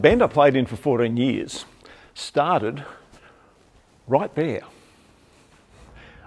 band I played in for 14 years started right there.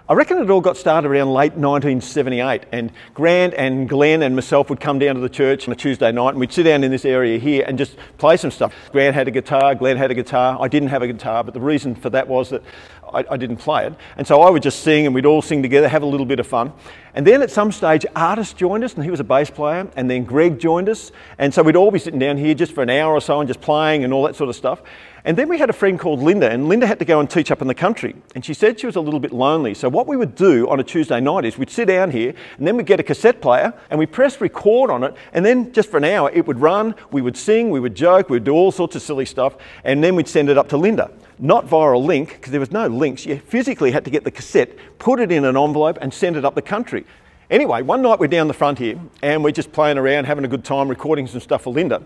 I reckon it all got started around late 1978, and Grant and Glenn and myself would come down to the church on a Tuesday night and we'd sit down in this area here and just play some stuff. Grant had a guitar, Glenn had a guitar. I didn't have a guitar, but the reason for that was that I didn't play it. And so I would just sing and we'd all sing together, have a little bit of fun. And then at some stage, Artis joined us, and he was a bass player, and then Greg joined us. And so we'd all be sitting down here just for an hour or so and just playing and all that sort of stuff. And then we had a friend called Linda, and Linda had to go and teach up in the country. And she said she was a little bit lonely. So what we would do on a Tuesday night is we'd sit down here, and then we'd get a cassette player, and we'd press record on it, and then just for an hour it would run, we would sing, we would joke, we'd do all sorts of silly stuff, and then we'd send it up to Linda. Not via a link, because there was no links. You physically had to get the cassette, put it in an envelope, and send it up the country. Anyway, one night we're down the front here, and we're just playing around, having a good time, recording some stuff for Linda.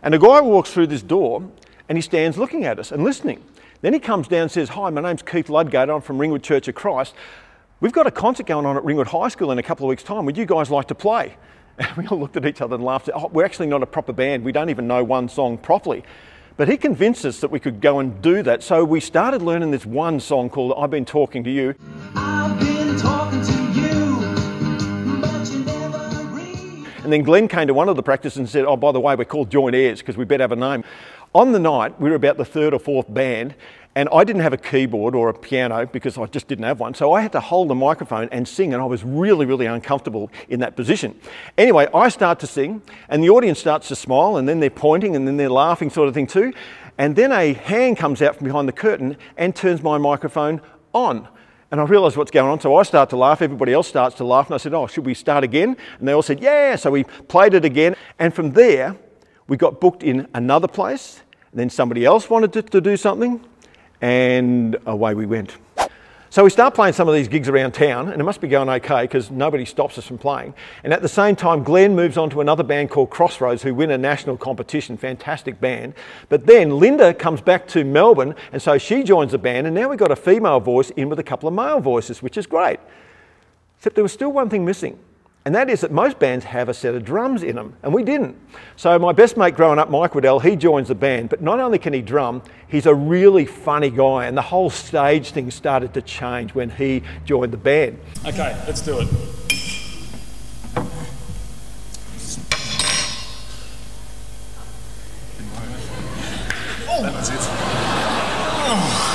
And a guy walks through this door, and he stands looking at us and listening. Then he comes down and says, "Hi, my name's Keith Ludgate, I'm from Ringwood Church of Christ. We've got a concert going on at Ringwood High School in a couple of weeks' time. Would you guys like to play?" And we all looked at each other and laughed. "Oh, we're actually not a proper band. We don't even know one song properly." But he convinced us that we could go and do that. So we started learning this one song called "I've Been Talking to You." I've been talking to you, but you never read. And then Glenn came to one of the practices and said, "Oh, by the way, we're called Joint Heirs because we better have a name." On the night, we were about the third or fourth band, and I didn't have a keyboard or a piano because I just didn't have one. So I had to hold the microphone and sing, and I was really, really uncomfortable in that position. Anyway, I start to sing, and the audience starts to smile, and then they're pointing, and then they're laughing sort of thing too. And then a hand comes out from behind the curtain and turns my microphone on. And I realised what's going on, so I start to laugh, everybody else starts to laugh, and I said, "Oh, should we start again?" And they all said, "Yeah." So we played it again, and from there, we got booked in another place, and then somebody else wanted to do something, and away we went. So we start playing some of these gigs around town, and it must be going okay because nobody stops us from playing. And at the same time, Glenn moves on to another band called Crossroads, who win a national competition, fantastic band. But then Linda comes back to Melbourne, and so she joins the band, and now we've got a female voice in with a couple of male voices, which is great. Except there was still one thing missing. And that is that most bands have a set of drums in them, and we didn't. So my best mate growing up, Mike Waddell, he joins the band, but not only can he drum, he's a really funny guy, and the whole stage thing started to change when he joined the band. Okay, let's do it. Oh, that was it. Oh.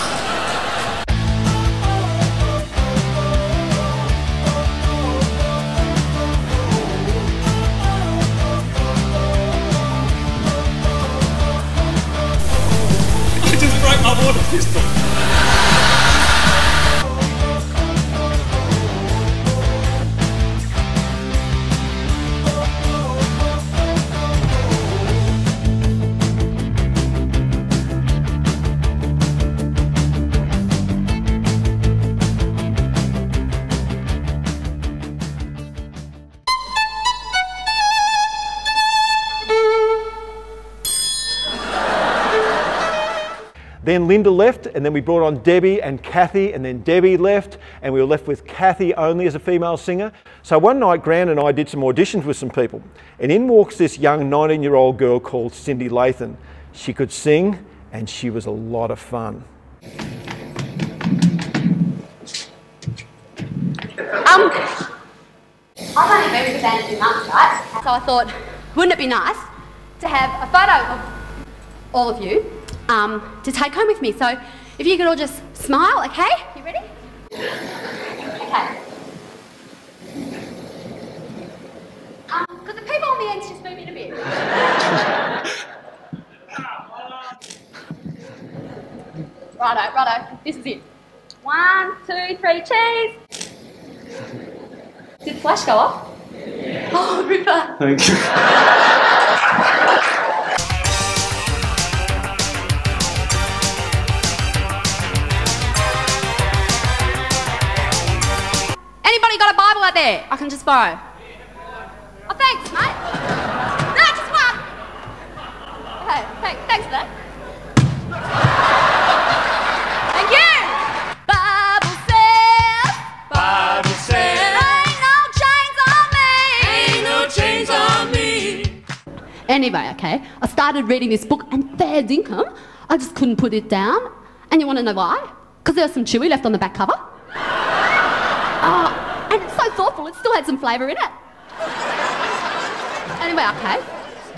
My water pistol. Then Linda left, and then we brought on Debbie and Kathy, and then Debbie left, and we were left with Kathy only as a female singer. So one night, Grant and I did some auditions with some people, and in walks this young 19-year-old girl called Cindy Lathan. She could sing, and she was a lot of fun. I've only been with the band a few months, right? So I thought, wouldn't it be nice to have a photo of all of you to take home with me? So if you could all just smile, okay? You ready? Okay. Could the people on the ends just move in a bit? Righto, this is it. 1, 2, 3, cheese! Did the flash go off? Oh, Ripper! Thank you. Anybody got a Bible out there I can just borrow? Oh, thanks, mate. No, just one. Okay, thanks for that. Thank you. Bible says, ain't no chains on me. Anyway, okay, I started reading this book and fair dinkum, I just couldn't put it down. And you want to know why? Because there was some chewy left on the back cover. And it's so thoughtful, it still had some flavour in it. Anyway, okay,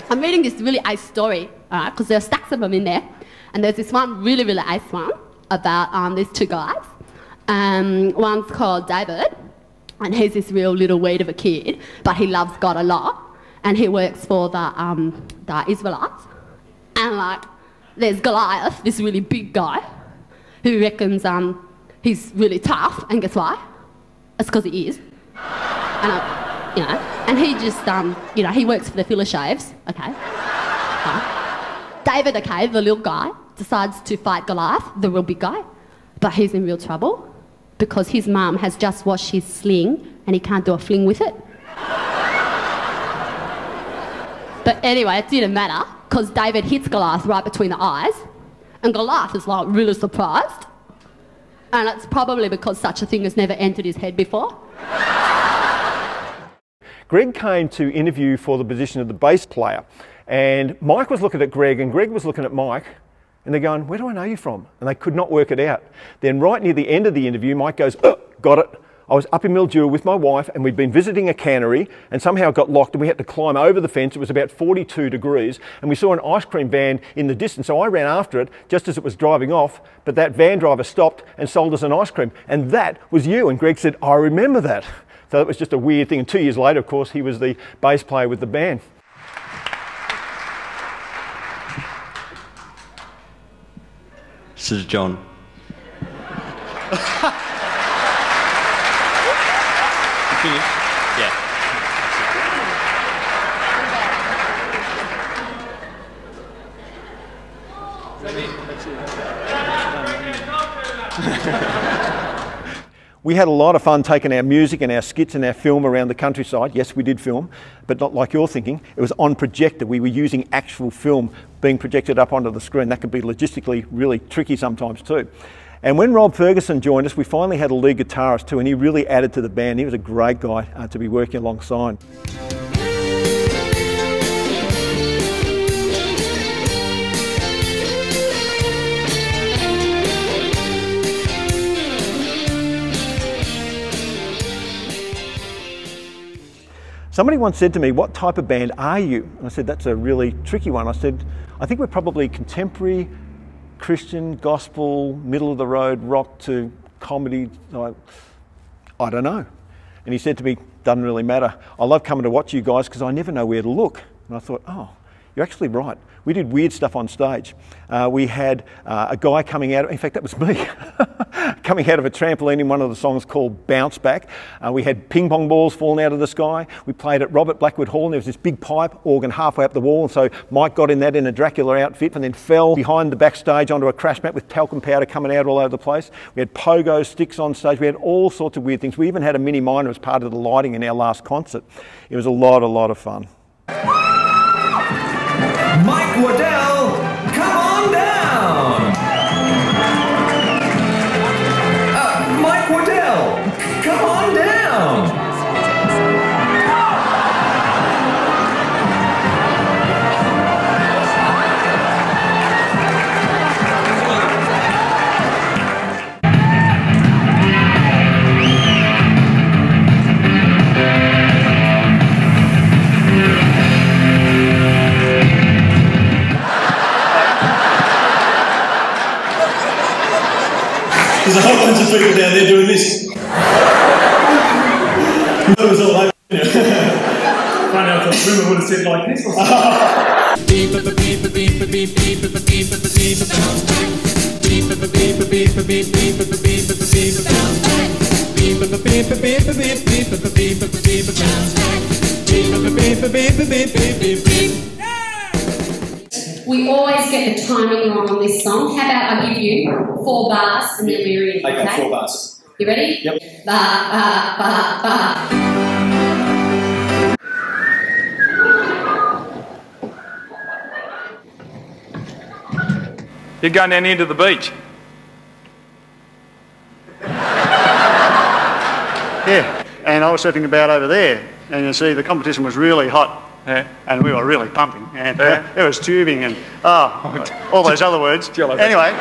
I'm reading this really ace story, alright, because there are stacks of them in there. And there's this one really, really ace one about these two guys. One's called David, and he's this real little weed of a kid, but he loves God a lot. And he works for the Israelites. And like, there's Goliath, this really big guy, who reckons he's really tough. And guess why? It's because he is. And you know, and he just you know, he works for the Philistines, okay. David, okay, the little guy, decides to fight Goliath, the real big guy, but he's in real trouble because his mum has just washed his sling and he can't do a fling with it. But anyway, it didn't matter because David hits Goliath right between the eyes and Goliath is like really surprised, and it's probably because such a thing has never entered his head before. Greg came to interview for the position of the bass player, and Mike was looking at Greg and Greg was looking at Mike, and they're going, "Where do I know you from?" And they could not work it out. Then right near the end of the interview, Mike goes, "Oh, got it. I was up in Mildura with my wife and we'd been visiting a cannery and somehow got locked and we had to climb over the fence. It was about 42 degrees and we saw an ice cream van in the distance. So I ran after it just as it was driving off, but that van driver stopped and sold us an ice cream. And that was you." And Greg said, "I remember that." So that was just a weird thing. And 2 years later, of course, he was the bass player with the band. This is John. Yeah. We had a lot of fun taking our music and our skits and our film around the countryside. Yes, we did film, but not like you're thinking. It was on projector. We were using actual film being projected up onto the screen. That could be logistically really tricky sometimes too. And when Rob Ferguson joined us, we finally had a lead guitarist too, and he really added to the band. He was a great guy to be working alongside. Somebody once said to me, "What type of band are you?" And I said, "That's a really tricky one." I said, "I think we're probably contemporary, Christian, gospel, middle of the road, rock to comedy." I don't know. And he said to me, "Doesn't really matter. I love coming to watch you guys because I never know where to look." And I thought, oh, you're actually right. We did weird stuff on stage. We had a guy coming out, in fact that was me, coming out of a trampoline in one of the songs called Bounce Back. We had ping pong balls falling out of the sky. We played at Robert Blackwood Hall and there was this big pipe organ halfway up the wall, and so Mike got in that in a Dracula outfit and then fell behind the backstage onto a crash mat with talcum powder coming out all over the place. We had pogo sticks on stage. We had all sorts of weird things. We even had a mini miner as part of the lighting in our last concert. It was a lot of fun. Mike Waddell, come on down! Mike Waddell, come on down! There's a whole bunch of people down there doing this. You thought it was all over. Find out if the women would have said like this. We always get the timing wrong on this song. How about I give you 4 bars and then we're in, okay? Okay, 4 bars. You ready? Yep. Ba, ba, ba, ba. You're going down here to the beach. Yeah, and I was sitting about over there, and you see the competition was really hot Yeah, and we were really pumping, and it was tubing and all those other words. Anyway,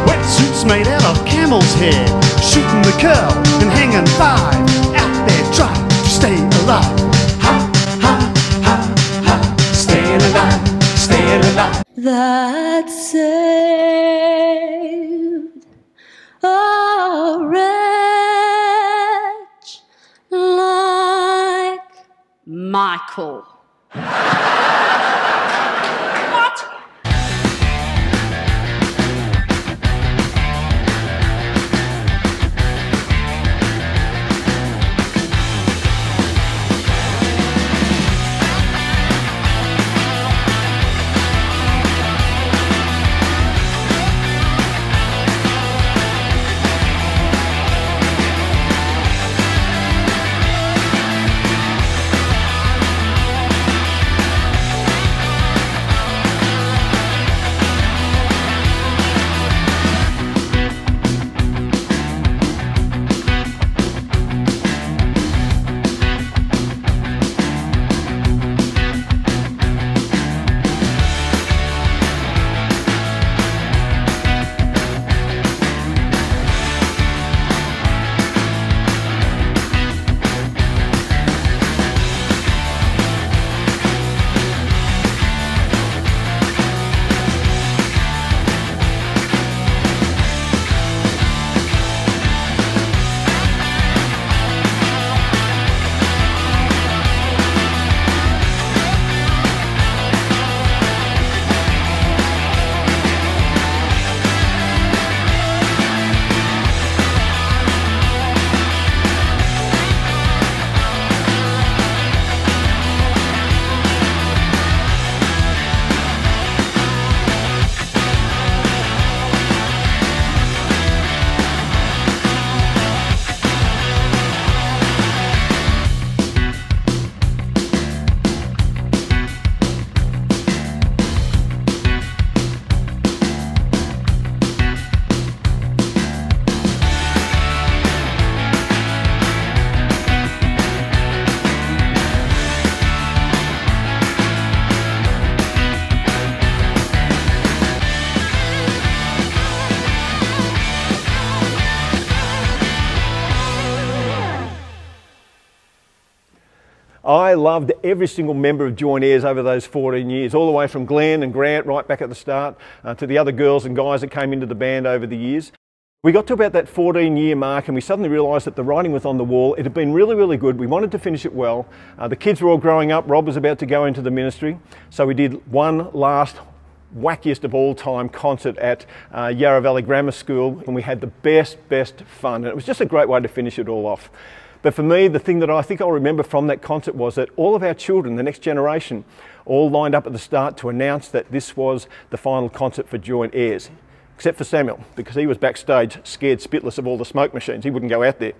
wetsuits made out of camel's hair, shooting the curl and hanging five, out there trying to stay alive. Ha ha ha ha, staying alive, staying alive. That saved a wretch like Michael. I loved every single member of Joint Heirs over those 14 years, all the way from Glenn and Grant right back at the start to the other girls and guys that came into the band over the years. We got to about that 14-year mark and we suddenly realised that the writing was on the wall. It had been really, really good. We wanted to finish it well. The kids were all growing up. Rob was about to go into the ministry. So we did one last wackiest of all time concert at Yarra Valley Grammar School, and we had the best fun. And it was just a great way to finish it all off. But for me, the thing that I think I'll remember from that concert was that all of our children, the next generation, all lined up at the start to announce that this was the final concert for Joint Heirs. Except for Samuel, because he was backstage scared spitless of all the smoke machines. He wouldn't go out there.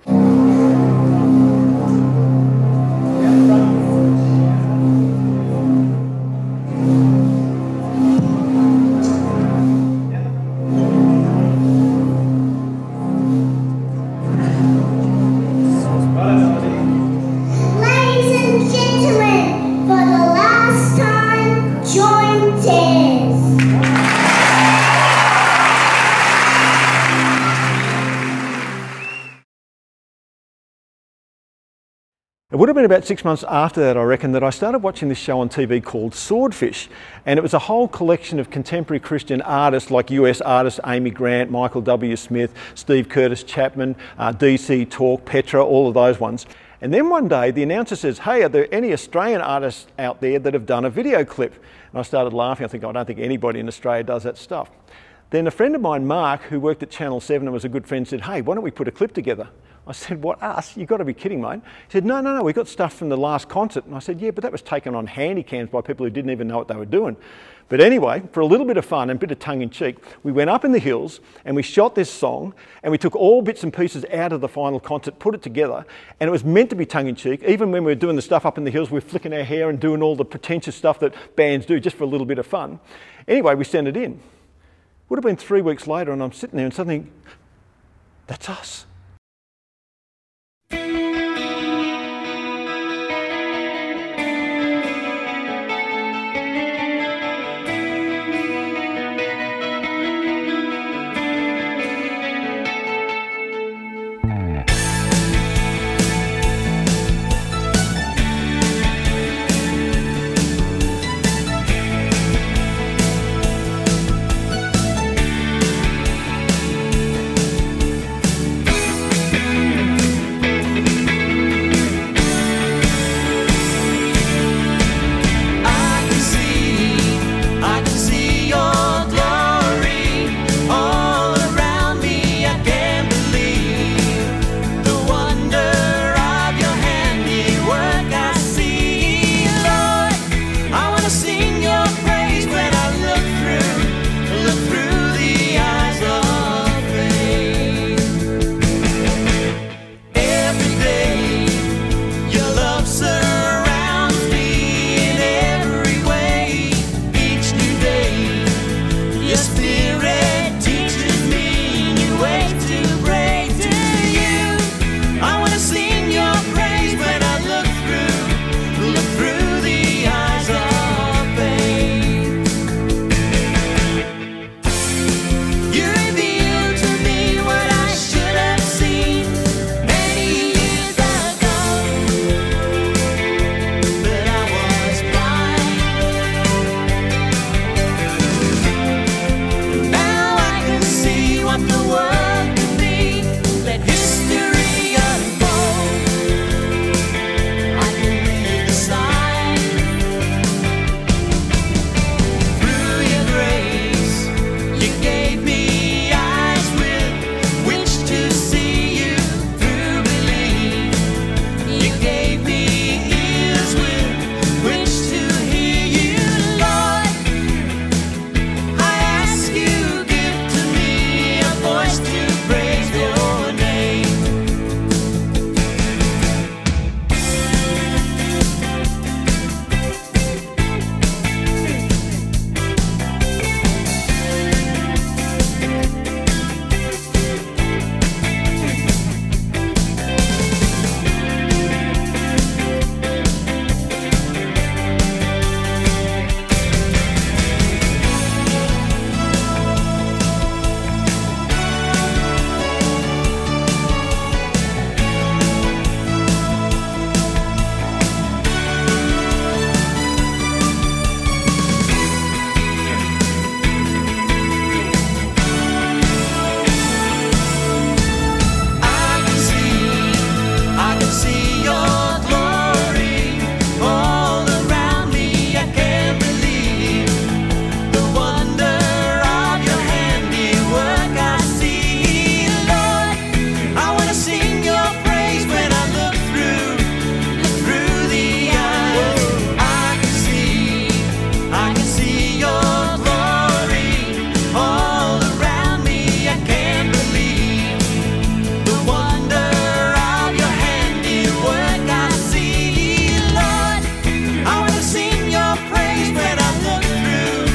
It would have been about 6 months after that, I reckon, that I started watching this show on TV called Swordfish. And it was a whole collection of contemporary Christian artists like US artists Amy Grant, Michael W. Smith, Steve Curtis Chapman, DC Talk, Petra, all of those ones. And then one day the announcer says, hey, are there any Australian artists out there that have done a video clip? And I started laughing. I think, I don't think anybody in Australia does that stuff. Then a friend of mine, Mark, who worked at Channel 7 and was a good friend, said, hey, why don't we put a clip together? I said, what, us? You've got to be kidding, mate. He said, no, we got stuff from the last concert. And I said, yeah, but that was taken on handy cams by people who didn't even know what they were doing. But anyway, for a little bit of fun and a bit of tongue-in-cheek, we went up in the hills and we shot this song and we took all bits and pieces out of the final concert, put it together, and it was meant to be tongue-in-cheek. Even when we were doing the stuff up in the hills, we were flicking our hair and doing all the pretentious stuff that bands do just for a little bit of fun. Anyway, we sent it in. Would have been 3 weeks later and I'm sitting there and suddenly, that's us. You gave me eyes with which to see you through belief. You gave me ears with which to hear you, Lord. I ask you, give to me a voice to praise your name. I can see your glory all around me. I can't believe the wonder of your handiwork. I see, Lord, I want to sing your praise when I look through the eyes. I can see your glory all around me. I can't believe the wonder of your handiwork. I see, Lord, I want to sing your praise when I look through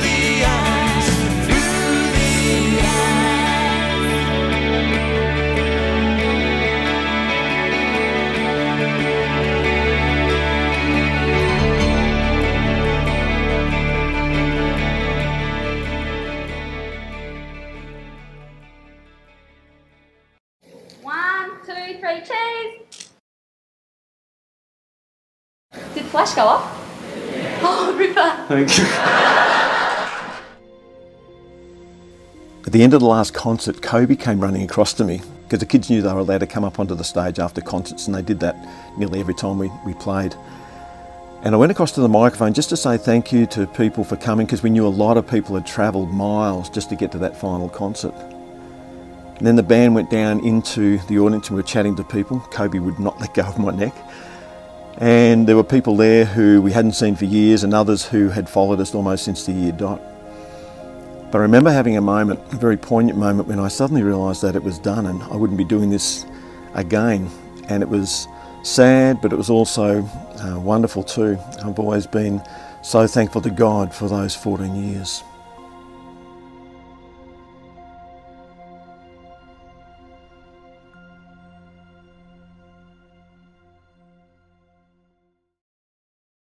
the eyes, through the eyes. One, two, three, cheese. Did the flash go off? Oh, Ripper. Thank you. At the end of the last concert, Kobe came running across to me because the kids knew they were allowed to come up onto the stage after concerts, and they did that nearly every time we played. And I went across to the microphone just to say thank you to people for coming, because we knew a lot of people had travelled miles just to get to that final concert. And then the band went down into the audience and we were chatting to people. Kobe would not let go of my neck. And there were people there who we hadn't seen for years, and others who had followed us almost since the year dot. But I remember having a moment, a very poignant moment, when I suddenly realised that it was done and I wouldn't be doing this again. And it was sad, but it was also wonderful too. I've always been so thankful to God for those 14 years.